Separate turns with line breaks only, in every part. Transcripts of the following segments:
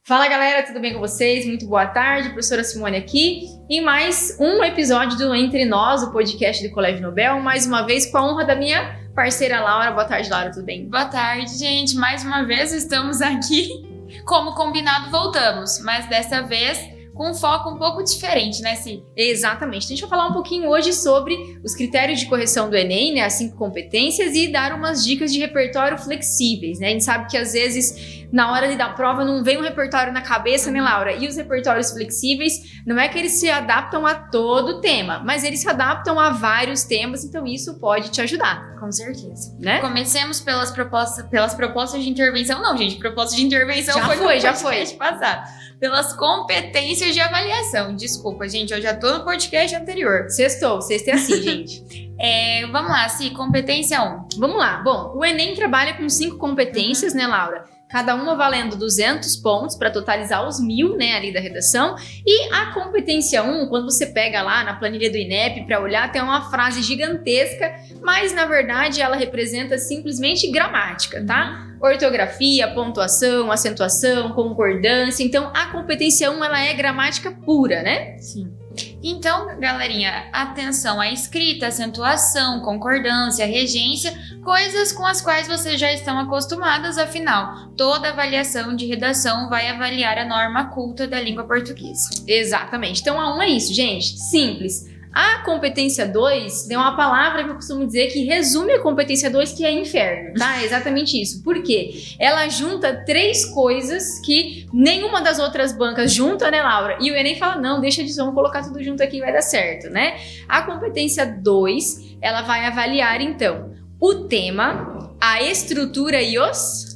Fala galera, tudo bem com vocês? Muito boa tarde, professora Simone aqui em mais um episódio do Entre Nós, o podcast do Colégio Nobel, mais uma vez com a honra da minha parceira Laura. Boa tarde, Laura, tudo bem?
Boa tarde, gente. Mais uma vez estamos aqui. Como combinado, voltamos, mas dessa vez com um foco um pouco diferente, né, Si?
Exatamente. A gente vai falar um pouquinho hoje sobre os critérios de correção do Enem, né, as 5 competências, e dar umas dicas de repertório flexíveis, né? A gente sabe que às vezes na hora de dar prova não vem um repertório na cabeça, né, Laura? E os repertórios flexíveis, não é que eles se adaptam a todo tema, mas eles se adaptam a vários temas, então isso pode te ajudar.
Com certeza.
Né?
Comecemos pelas propostas de intervenção. Não, gente, proposta de intervenção
já foi.
Passado. Pelas competências de avaliação. Desculpa, gente, eu já tô no podcast anterior.
Sexta é assim, gente.
Vamos lá, Si, competência 1.
Vamos lá. Bom, o Enem trabalha com 5 competências, né, Laura? Cada uma valendo 200 pontos para totalizar os 1000, né, ali da redação. E a competência 1, quando você pega lá na planilha do INEP para olhar, tem uma frase gigantesca, mas na verdade ela representa simplesmente gramática, tá? Ortografia, pontuação, acentuação, concordância. Então, a competência 1, ela é gramática pura, né?
Sim. Então, galerinha, atenção à escrita, acentuação, concordância, regência, coisas com as quais vocês já estão acostumadas, afinal, toda avaliação de redação vai avaliar a norma culta da língua portuguesa.
Exatamente. Então, a 1 é isso, gente. Simples. A competência 2 é uma palavra que eu costumo dizer que resume a competência 2, que é inferno, tá? É exatamente isso. Por quê? Ela junta 3 coisas que nenhuma das outras bancas junta, né, Laura? E o Enem fala, não, deixa disso, vamos colocar tudo junto aqui e vai dar certo, né? A competência 2, ela vai avaliar, então, o tema, a estrutura e os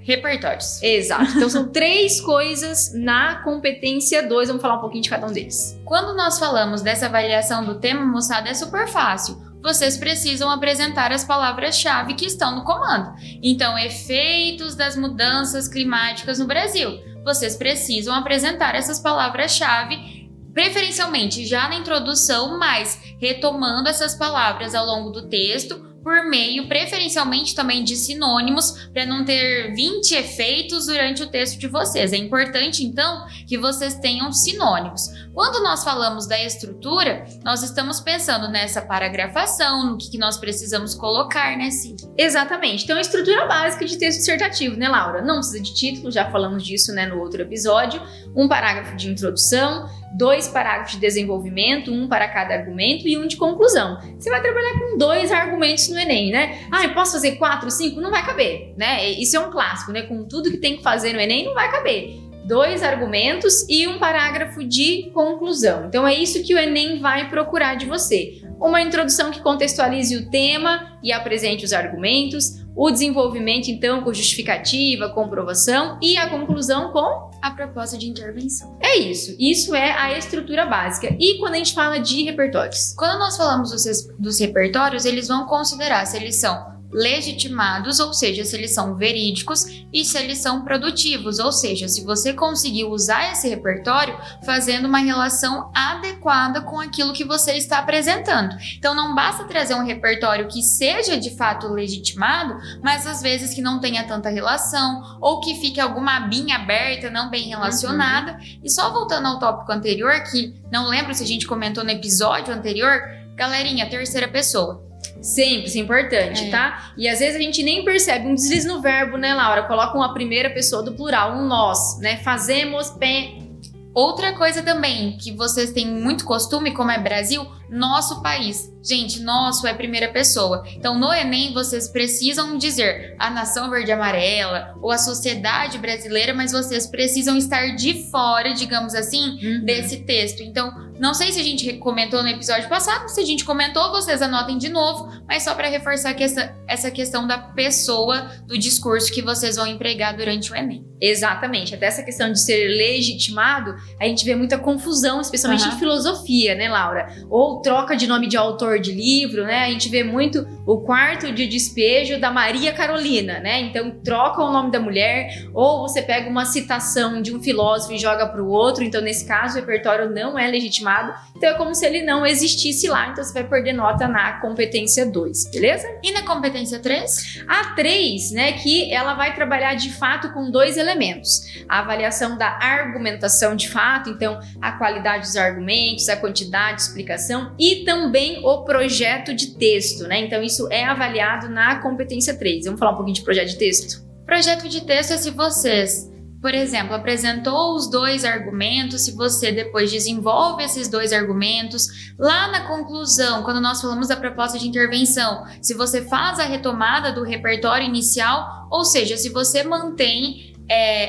repertórios.
Exato. Então são 3 coisas na competência 2. Vamos falar um pouquinho de cada um deles.
Quando nós falamos dessa avaliação do tema, moçada, é super fácil. Vocês precisam apresentar as palavras-chave que estão no comando. Então, efeitos das mudanças climáticas no Brasil. Vocês precisam apresentar essas palavras-chave, preferencialmente já na introdução, mas retomando essas palavras ao longo do texto, por meio, preferencialmente, também de sinônimos, para não ter 20 efeitos durante o texto de vocês. É importante, então, que vocês tenham sinônimos. Quando nós falamos da estrutura, nós estamos pensando nessa paragrafação, no que nós precisamos colocar, né, Cid?
Exatamente. Então, a estrutura básica de texto dissertativo, né, Laura? Não precisa de título, já falamos disso, né, no outro episódio. 1 parágrafo de introdução, 2 parágrafos de desenvolvimento, 1 para cada argumento e 1 de conclusão. Você vai trabalhar com 2 argumentos no Enem, né? Eu posso fazer 4, 5? Não vai caber, né? Isso é um clássico, né? Com tudo que tem que fazer no Enem, não vai caber. 2 argumentos e 1 parágrafo de conclusão. Então, é isso que o Enem vai procurar de você. Uma introdução que contextualize o tema e apresente os argumentos, o desenvolvimento, então, com justificativa, comprovação, e a conclusão com
a proposta de intervenção.
É isso. Isso é a estrutura básica. E quando a gente fala de repertórios?
Quando nós falamos dos repertórios, eles vão considerar se eles são legitimados, ou seja, se eles são verídicos, e se eles são produtivos, ou seja, se você conseguiu usar esse repertório fazendo uma relação adequada com aquilo que você está apresentando. Então não basta trazer um repertório que seja de fato legitimado, mas às vezes que não tenha tanta relação, ou que fique alguma abinha aberta, não bem relacionada. E só voltando ao tópico anterior, que não lembro se a gente comentou no episódio anterior, galerinha, terceira pessoa.
Sempre, isso é importante, tá? E às vezes a gente nem percebe um deslize no verbo, né, Laura? Coloca uma primeira pessoa do plural, um nós, né? Fazemos,
Outra coisa também, que vocês têm muito costume, como é Brasil, nosso país. Gente, nosso é primeira pessoa. Então, no Enem, vocês precisam dizer a nação verde e amarela ou a sociedade brasileira, mas vocês precisam estar de fora, digamos assim, desse texto. Então, não sei se a gente comentou no episódio passado, se a gente comentou, vocês anotem de novo, mas só para reforçar que essa questão da pessoa, do discurso que vocês vão empregar durante o Enem.
Exatamente. Até essa questão de ser legitimado, a gente vê muita confusão, especialmente em filosofia, né, Laura? Ou ou troca de nome de autor de livro, né? A gente vê muito o quarto de despejo da Maria Carolina, né? Então troca o nome da mulher, ou você pega uma citação de um filósofo e joga para o outro, então nesse caso o repertório não é legitimado, então é como se ele não existisse lá, então você vai perder nota na competência 2, beleza?
E na competência 3?
A 3, né, que ela vai trabalhar de fato com 2 elementos, a avaliação da argumentação de fato, então a qualidade dos argumentos, a quantidade de explicação e também o projeto de texto, né? Então isso é avaliado na competência 3. Vamos falar um pouquinho de projeto de texto?
Projeto de texto é se vocês, por exemplo, apresentou os 2 argumentos, se você depois desenvolve esses 2 argumentos, lá na conclusão, quando nós falamos da proposta de intervenção, se você faz a retomada do repertório inicial, ou seja, se você mantém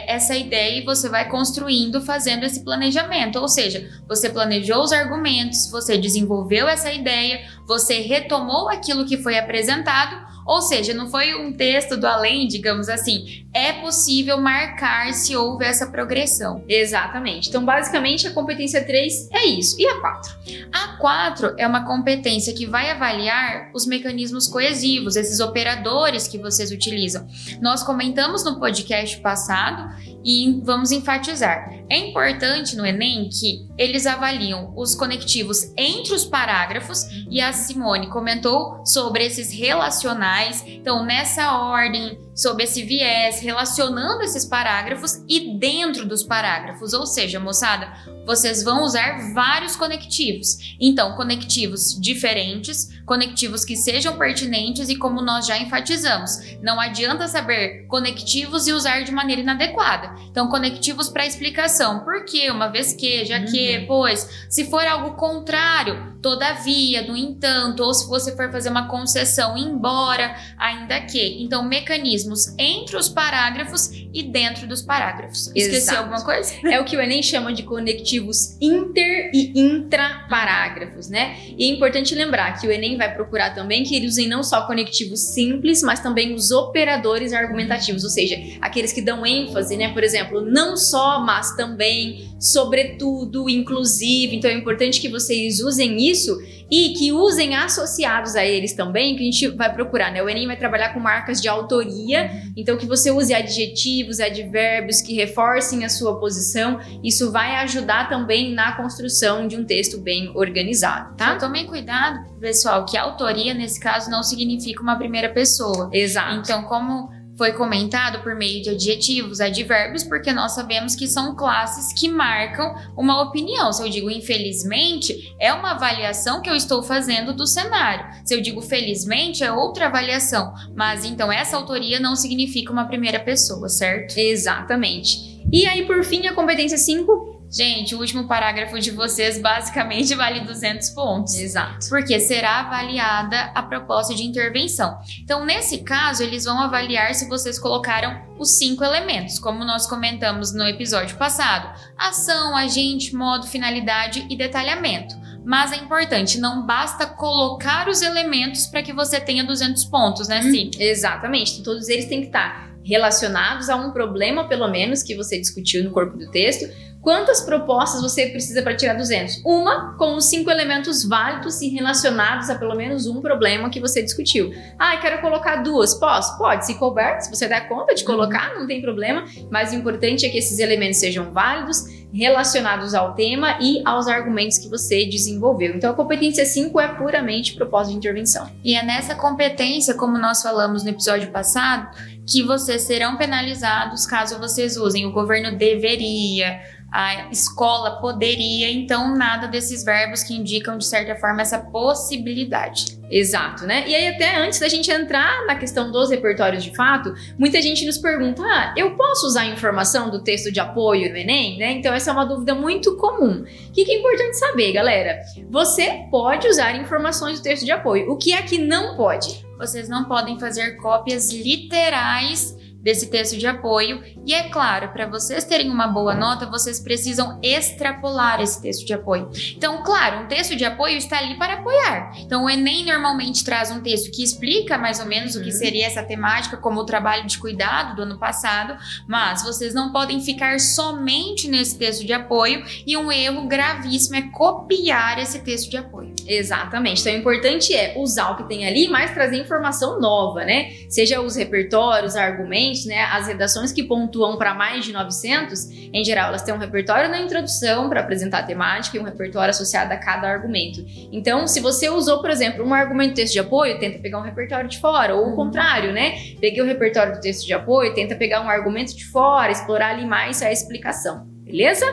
essa ideia e você vai construindo, fazendo esse planejamento, ou seja, você planejou os argumentos, você desenvolveu essa ideia, você retomou aquilo que foi apresentado, ou seja, não foi um texto do além, digamos assim, é possível marcar se houve essa progressão.
Exatamente. Então, basicamente, a competência 3 é isso. E a 4?
A 4 é uma competência que vai avaliar os mecanismos coesivos, esses operadores que vocês utilizam. Nós comentamos no podcast passado e vamos enfatizar. É importante no Enem que eles avaliam os conectivos entre os parágrafos e a Simone comentou sobre esses relacionais. Então, nessa ordem, sob esse viés, relacionando esses parágrafos e dentro dos parágrafos. Ou seja, moçada, vocês vão usar vários conectivos. Então, conectivos diferentes, conectivos que sejam pertinentes e como nós já enfatizamos, não adianta saber conectivos e usar de maneira inadequada. Então, conectivos para explicação. Por quê? Uma vez que, já que, pois, se for algo contrário, todavia, no entanto, ou se você for fazer uma concessão, embora, ainda que. Então, mecanismos entre os parágrafos e dentro dos parágrafos. Esqueci
Exato.
alguma coisa?
É o que o Enem chama de conectivos inter e intraparágrafos, né? E é importante lembrar que o Enem vai procurar também que eles usem não só conectivos simples, mas também os operadores argumentativos, ou seja, aqueles que dão ênfase, né? Por exemplo, não só, mas também, sobretudo, inclusive. Então é importante que vocês usem isso e que usem associados a eles também, que a gente vai procurar, né? O Enem vai trabalhar com marcas de autoria, então que você use adjetivos, advérbios que reforcem a sua posição. Isso vai ajudar também na construção de um texto bem organizado, tá?
Só tomem cuidado, pessoal, que autoria, nesse caso, não significa uma primeira pessoa.
Exato.
Então, como foi comentado por meio de adjetivos, advérbios, porque nós sabemos que são classes que marcam uma opinião. Se eu digo infelizmente, é uma avaliação que eu estou fazendo do cenário. Se eu digo felizmente, é outra avaliação. Mas então essa autoria não significa uma primeira pessoa, certo?
Exatamente. E aí, por fim, a competência 5...
Gente, o último parágrafo de vocês basicamente vale 200 pontos.
Exato.
Porque será avaliada a proposta de intervenção. Então, nesse caso, eles vão avaliar se vocês colocaram os 5 elementos, como nós comentamos no episódio passado: ação, agente, modo, finalidade e detalhamento. Mas é importante, não basta colocar os elementos para que você tenha 200 pontos, né, Sim?
Exatamente. Então, todos eles têm que estar relacionados a um problema, pelo menos, que você discutiu no corpo do texto. Quantas propostas você precisa para tirar 200? Uma com os 5 elementos válidos e relacionados a pelo menos um problema que você discutiu. Ah, eu quero colocar 2. Posso? Pode, se couber, se você der conta de colocar, não tem problema. Mas o importante é que esses elementos sejam válidos, relacionados ao tema e aos argumentos que você desenvolveu. Então, a competência 5 é puramente proposta de intervenção.
E é nessa competência, como nós falamos no episódio passado, que vocês serão penalizados caso vocês usem o governo deveria, a escola poderia, então nada desses verbos que indicam, de certa forma, essa possibilidade.
Exato, né? E aí, até antes da gente entrar na questão dos repertórios de fato, muita gente nos pergunta: eu posso usar a informação do texto de apoio no Enem? Né? Então, essa é uma dúvida muito comum. O que é importante saber, galera? Você pode usar informações do texto de apoio. O que é que não pode?
Vocês não podem fazer cópias literais desse texto de apoio. E é claro, para vocês terem uma boa nota, vocês precisam extrapolar esse texto de apoio. Então, claro, um texto de apoio está ali para apoiar. Então, o Enem normalmente traz um texto que explica mais ou menos o que seria essa temática, como o trabalho de cuidado do ano passado, mas vocês não podem ficar somente nesse texto de apoio, e um erro gravíssimo é copiar esse texto de apoio.
Exatamente. Então, o importante é usar o que tem ali, mas trazer informação nova, né? Seja os repertórios, argumentos, né? As redações que pontuam para mais de 900, em geral, elas têm um repertório na introdução para apresentar a temática e um repertório associado a cada argumento. Então, se você usou, por exemplo, um argumento do texto de apoio, tenta pegar um repertório de fora, ou o contrário, né? Peguei o repertório do texto de apoio, tenta pegar um argumento de fora, explorar ali mais a explicação, beleza?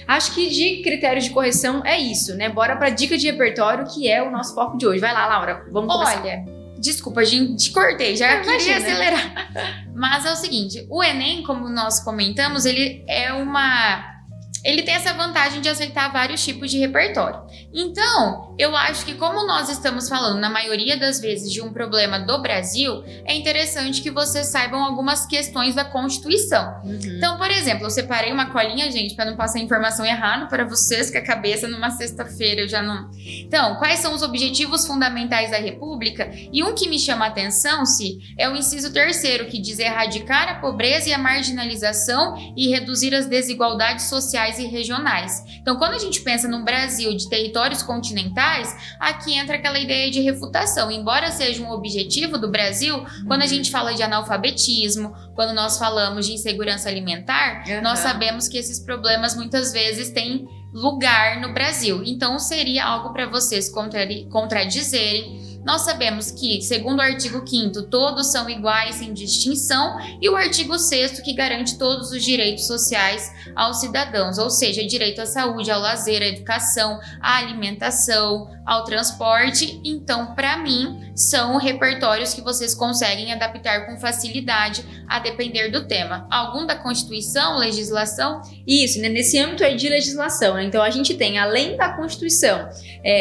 Acho que de critérios de correção é isso, né? Bora para dica de repertório, que é o nosso foco de hoje. Vai lá, Laura, vamos começar.
Olha, desculpa, gente, te cortei, já queria acelerar. Mas é o seguinte, o Enem, como nós comentamos, ele tem essa vantagem de aceitar vários tipos de repertório. Então, eu acho que como nós estamos falando, na maioria das vezes, de um problema do Brasil, é interessante que vocês saibam algumas questões da Constituição. Então, por exemplo, eu separei uma colinha, gente, para não passar informação errada para vocês, que a cabeça numa sexta-feira eu já não... Então, quais são os objetivos fundamentais da República? E um que me chama a atenção, é o inciso 3º, que diz erradicar a pobreza e a marginalização e reduzir as desigualdades sociais e regionais. Então, quando a gente pensa num Brasil de territórios continentais, aqui entra aquela ideia de refutação. Embora seja um objetivo do Brasil, quando a gente fala de analfabetismo, quando nós falamos de insegurança alimentar, nós sabemos que esses problemas muitas vezes têm lugar no Brasil. Então, seria algo para vocês contradizerem. Nós sabemos que, segundo o artigo 5º, todos são iguais sem distinção, e o artigo 6º, que garante todos os direitos sociais aos cidadãos, ou seja, direito à saúde, ao lazer, à educação, à alimentação, ao transporte. Então, para mim, são repertórios que vocês conseguem adaptar com facilidade a depender do tema. Algum da Constituição, legislação?
Isso, né? Nesse âmbito é de legislação, né? Então, a gente tem, além da Constituição,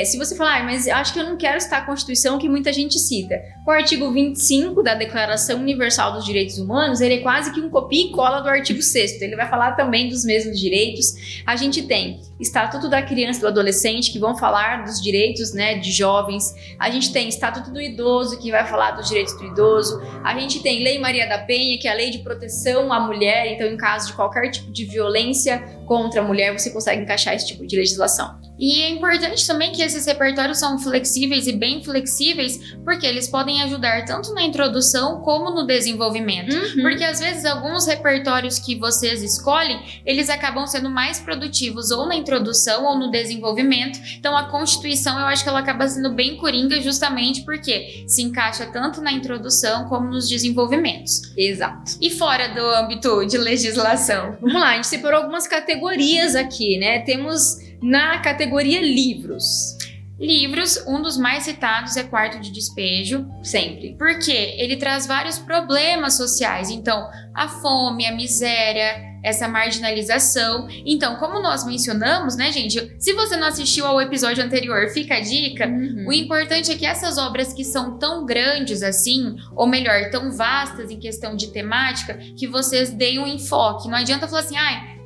se você falar, mas acho que eu não quero citar a Constituição, que muita gente cita. O artigo 25 da Declaração Universal dos Direitos Humanos, ele é quase que um copia e cola do artigo 6º. Ele vai falar também dos mesmos direitos. A gente tem Estatuto da Criança e do Adolescente, que vão falar dos direitos, né, de jovens. A gente tem Estatuto do Idoso, que vai falar dos direitos do idoso. A gente tem Lei Maria da Penha, que é a lei de proteção à mulher. Então, em caso de qualquer tipo de violência contra a mulher, você consegue encaixar esse tipo de legislação.
E é importante também que esses repertórios são flexíveis e bem flexíveis, porque eles podem ajudar tanto na introdução como no desenvolvimento. Porque às vezes alguns repertórios que vocês escolhem, eles acabam sendo mais produtivos ou na introdução ou no desenvolvimento. Então a Constituição, eu acho que ela acaba sendo bem coringa, justamente porque se encaixa tanto na introdução como nos desenvolvimentos.
Exato.
E fora do âmbito de legislação?
Vamos lá, a gente separou algumas categorias aqui, né? Temos na categoria livros.
Livros, um dos mais citados é Quarto de Despejo,
sempre.
Porque ele traz vários problemas sociais. Então, a fome, a miséria, essa marginalização. Então, como nós mencionamos, né, gente? Se você não assistiu ao episódio anterior, fica a dica. O importante é que essas obras que são tão grandes assim, ou melhor, tão vastas em questão de temática, que vocês deem um enfoque. Não adianta falar assim,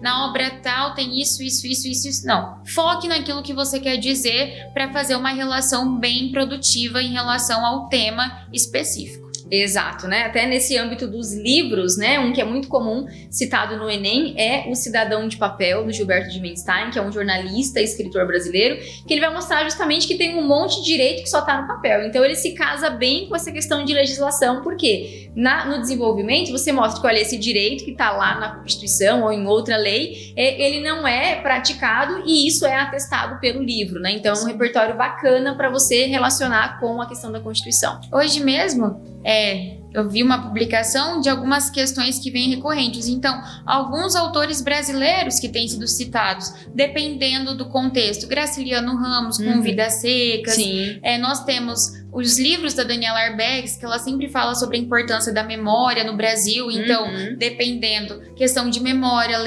na obra tal tem isso. Não. Foque naquilo que você quer dizer para fazer uma relação bem produtiva em relação ao tema específico.
Exato, né? Até nesse âmbito dos livros, né? Um que é muito comum, citado no Enem, é O Cidadão de Papel, do Gilberto de Menstein, que é um jornalista e escritor brasileiro, que ele vai mostrar justamente que tem um monte de direito que só tá no papel. Então ele se casa bem com essa questão de legislação, porque no desenvolvimento você mostra que, olha, esse direito que tá lá na Constituição ou em outra lei, ele não é praticado e isso é atestado pelo livro, né? Então é um repertório bacana para você relacionar com a questão da Constituição.
Hoje mesmo, eu vi uma publicação de algumas questões que vêm recorrentes. Então, alguns autores brasileiros que têm sido citados, dependendo do contexto. Graciliano Ramos, com Vidas Secas.
Sim.
Nós temos os livros da Daniela Arbex, que ela sempre fala sobre a importância da memória no Brasil, então, dependendo, questão de memória,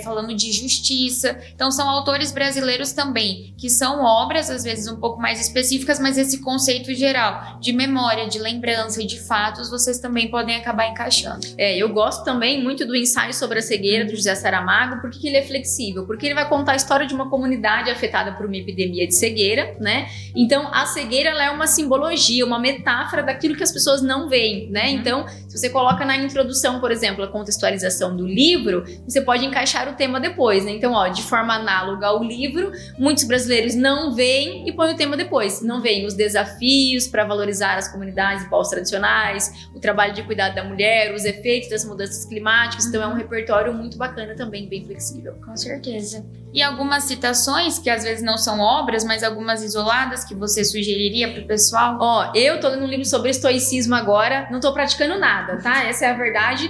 falando de justiça. Então, são autores brasileiros também, que são obras, às vezes, um pouco mais específicas, mas esse conceito geral de memória, de lembrança e de fatos, vocês também podem acabar encaixando.
Eu gosto também muito do ensaio sobre a cegueira do José Saramago, porque ele é flexível, porque ele vai contar a história de uma comunidade afetada por uma epidemia de cegueira, né? Então, a cegueira, ela é uma simbologia, uma metáfora daquilo que as pessoas não veem, né? Então, se você coloca na introdução, por exemplo, a contextualização do livro, você pode encaixar o tema depois, né? Então, de forma análoga ao livro, muitos brasileiros não veem e põem o tema depois. Não veem os desafios para valorizar as comunidades e povos tradicionais, o trabalho de cuidado da mulher, os efeitos das mudanças climáticas. Então, é um repertório muito bacana também, bem flexível.
Com certeza. E algumas citações, que às vezes não são obras, mas algumas isoladas que você sugeriria para o pessoal?
Eu tô lendo um livro sobre estoicismo agora, não tô praticando nada, tá? Essa é a verdade,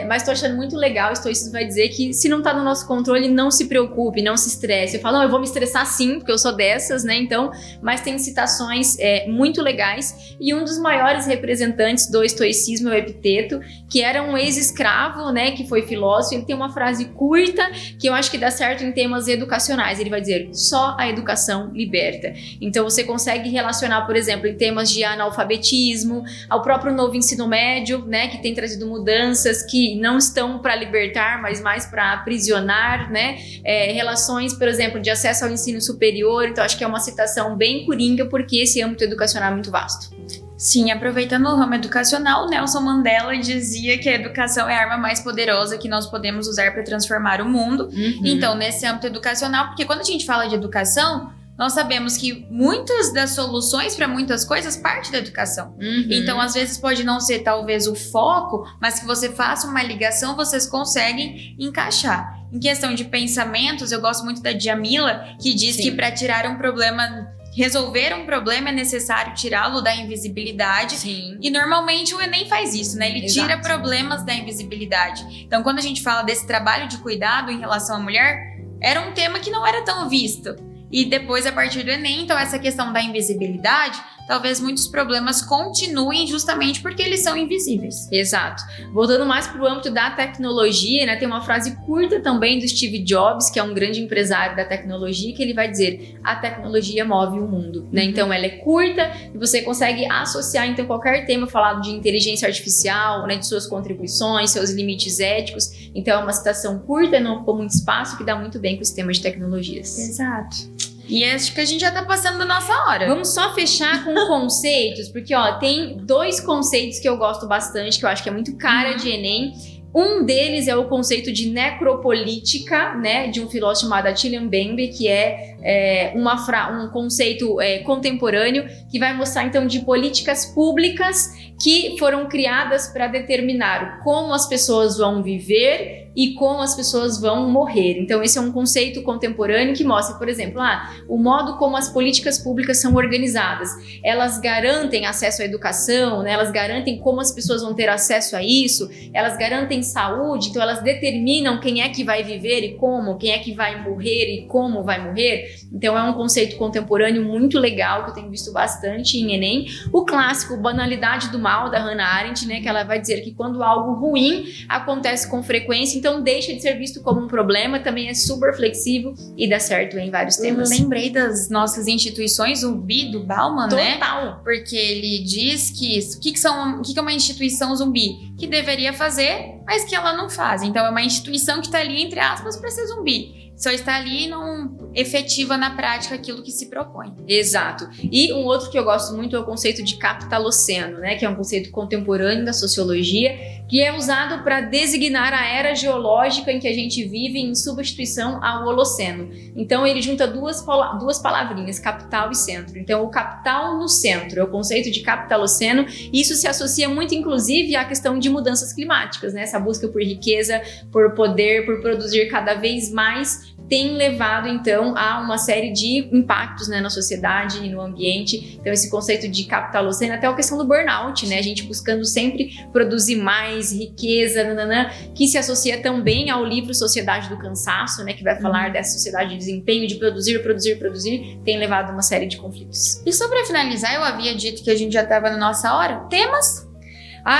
mas tô achando muito legal. O estoicismo vai dizer que se não tá no nosso controle, não se preocupe, não se estresse. Eu falo, não, eu vou me estressar sim, porque eu sou dessas, né? Então, mas tem citações muito legais, e um dos maiores representantes do estoicismo é o Epiteto, que era um ex-escravo, né? Que foi filósofo. Ele tem uma frase curta, que eu acho que dá certo em temas educacionais. Ele vai dizer, só a educação liberta. Então você consegue relacionar, por exemplo, em temas de analfabetismo, ao próprio novo ensino médio, né, que tem trazido mudanças que não estão para libertar, mas mais para aprisionar, né, relações, por exemplo, de acesso ao ensino superior. Então acho que é uma citação bem coringa, porque esse âmbito educacional é muito vasto.
Sim, aproveitando o ramo educacional, Nelson Mandela dizia que a educação é a arma mais poderosa que nós podemos usar para transformar o mundo. Então, nesse âmbito educacional, porque quando a gente fala de educação, nós sabemos que muitas das soluções para muitas coisas partem da educação. Então, às vezes pode não ser talvez o foco, mas que você faça uma ligação, vocês conseguem encaixar. Em questão de pensamentos, eu gosto muito da Djamila, que diz que para tirar um problema... Resolver um problema é necessário tirá-lo da invisibilidade.
Sim.
E normalmente o Enem faz isso, né? Ele tira problemas da invisibilidade. Então, quando a gente fala desse trabalho de cuidado em relação à mulher, era um tema que não era tão visto. E depois, a partir do Enem, então essa questão da invisibilidade, talvez muitos problemas continuem justamente porque eles são invisíveis.
Exato. Voltando mais para o âmbito da tecnologia, né, tem uma frase curta também do Steve Jobs, que é um grande empresário da tecnologia, que ele vai dizer, a tecnologia move o mundo, né? Então ela é curta e você consegue associar então qualquer tema falado de inteligência artificial, né, de suas contribuições, seus limites éticos. Então é uma citação curta, não ocupou muito espaço, que dá muito bem com esse tema de tecnologias.
Exato. E acho que a gente já tá passando da nossa hora.
Vamos só fechar com conceitos, porque tem 2 conceitos que eu gosto bastante, que eu acho que é muito cara de Enem. Um deles é o conceito de necropolítica, né, de um filósofo chamado Attila Mbembe, que é um conceito contemporâneo, que vai mostrar então de políticas públicas que foram criadas para determinar como as pessoas vão viver e como as pessoas vão morrer. Então esse é um conceito contemporâneo que mostra, por exemplo, o modo como as políticas públicas são organizadas. Elas garantem acesso à educação, né? Elas garantem como as pessoas vão ter acesso a isso, elas garantem saúde, então elas determinam quem é que vai viver e como, quem é que vai morrer e como vai morrer. Então é um conceito contemporâneo muito legal, que eu tenho visto bastante em Enem. O clássico Banalidade do Mal, da Hannah Arendt, né, que ela vai dizer que quando algo ruim acontece com frequência, então deixa de ser visto como um problema, também é super flexível e dá certo em vários temas.
Eu lembrei das nossas instituições, o zumbi do Bauman, né?
Total.
Porque ele diz que o que é uma instituição zumbi? Que deveria fazer, mas que ela não faz. Então é uma instituição que está ali, entre aspas, para ser zumbi. Só está ali e não efetiva na prática aquilo que se propõe.
Exato. E um outro que eu gosto muito é o conceito de capitaloceno, né, que é um conceito contemporâneo da sociologia, que é usado para designar a era geológica em que a gente vive em substituição ao Holoceno. Então ele junta duas palavrinhas, capital e centro. Então o capital no centro é o conceito de capitaloceno, e isso se associa muito inclusive à questão de mudanças climáticas, né? Essa busca por riqueza, por poder, por produzir cada vez mais tem levado, então, a uma série de impactos, né, na sociedade e no ambiente. Então, esse conceito de capitaloceno, até a questão do burnout, né? A gente buscando sempre produzir mais riqueza, que se associa também ao livro Sociedade do Cansaço, né? Que vai falar dessa sociedade de desempenho, de produzir, tem levado a uma série de conflitos.
E só para finalizar, eu havia dito que a gente já estava na nossa hora. Temas?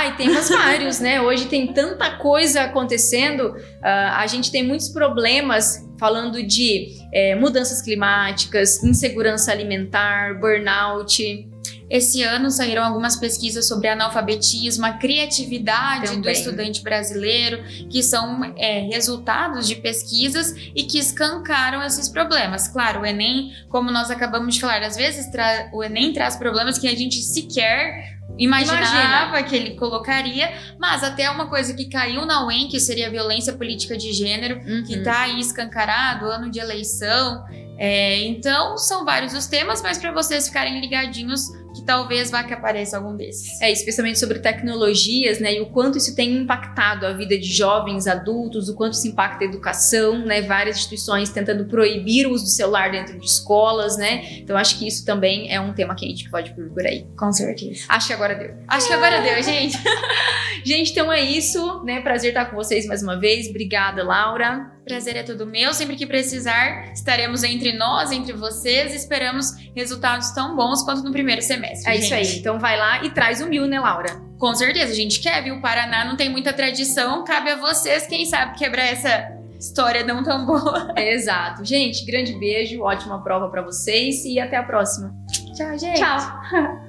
E temas vários, né? Hoje tem tanta coisa acontecendo, a gente tem muitos problemas falando de mudanças climáticas, insegurança alimentar, burnout.
Esse ano saíram algumas pesquisas sobre analfabetismo, a criatividade do estudante brasileiro, que são resultados de pesquisas e que escancaram esses problemas. Claro, o Enem, como nós acabamos de falar, às vezes o Enem traz problemas que a gente sequer imaginava que ele colocaria, mas até uma coisa que caiu na UEM, que seria a violência política de gênero, que está aí escancarado, ano de eleição. Então, são vários os temas, mas para vocês ficarem ligadinhos, que talvez vá que apareça algum desses.
Especialmente sobre tecnologias, né, e o quanto isso tem impactado a vida de jovens, adultos, o quanto isso impacta a educação, né, várias instituições tentando proibir o uso do celular dentro de escolas, né, então acho que isso também é um tema que a gente pode vir por aí.
Com certeza.
Acho que agora deu.
Acho que agora deu, gente.
Gente, então é isso, né, prazer estar com vocês mais uma vez, obrigada, Laura.
Prazer é todo meu, sempre que precisar, estaremos entre nós, entre vocês, esperamos resultados tão bons quanto no primeiro semestre.
Isso aí, então vai lá e traz o 1000, né, Laura?
Com certeza, a gente quer, viu? O Paraná não tem muita tradição, cabe a vocês, quem sabe, quebrar essa história não tão boa.
Exato. Gente, grande beijo, ótima prova pra vocês e até a próxima.
Tchau, gente.
Tchau.